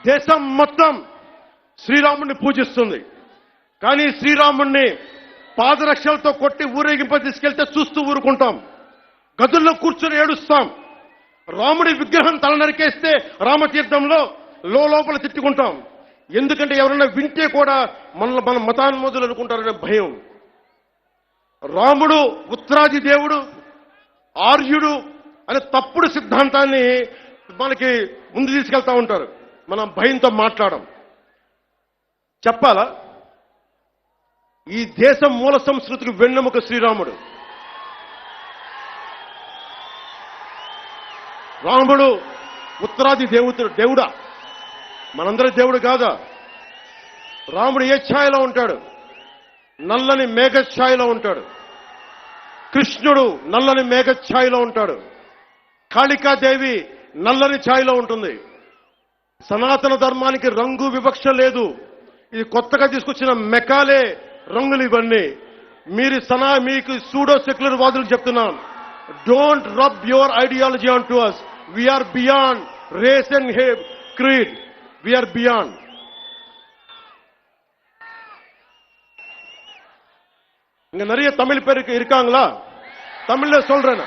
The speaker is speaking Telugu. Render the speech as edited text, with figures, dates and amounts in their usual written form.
దేశం మొత్తం శ్రీరాముడిని పూజిస్తుంది. కానీ శ్రీరాముడిని పాదరక్షలతో కొట్టి ఊరేగింప తీసుకెళ్తే చూస్తూ ఊరుకుంటాం, గదుల్లో కూర్చొని ఏడుస్తాం. రాముడి విగ్రహం తల నరికేస్తే రామతీర్థంలో లోపల తిట్టుకుంటాం. ఎందుకంటే ఎవరైనా వింటే కూడా మన మతాన్మోదులు అనుకుంటారనే భయం. రాముడు ఉత్తరాది దేవుడు, ఆర్యుడు అనే తప్పుడు సిద్ధాంతాన్ని మనకి ముందు తీసుకెళ్తా ఉంటారు. మనం భయంతో మాట్లాడం. చెప్పాలా, ఈ దేశం మూల సంస్కృతికి వెన్నెముక శ్రీరాముడు. రాముడు ఉత్తరాది దేవుడా? మనందరి దేవుడు కాదా? రాముడు ఏ ఛాయలో ఉంటాడు? నల్లని మేఘ ఛాయలో ఉంటాడు. కృష్ణుడు నల్లని మేఘ ఛాయలో ఉంటాడు. కాళికాదేవి నల్లని ఛాయలో ఉంటుంది. సనాతన ధర్మానికి రంగు వివక్ష లేదు. ఇది కొత్తగా తీసుకొచ్చిన మెకాలే రంగులు ఇవన్నీ. మీకు సూడో సెక్యులర్ వాదులు చెప్తున్నాం, don't rub your ideology on to us. We are beyond race and creed. We are beyond. இங்க நிறைய தமிழ் பேருக்கு இருக்காங்களா? தமிழ்ல சொல்றேன்.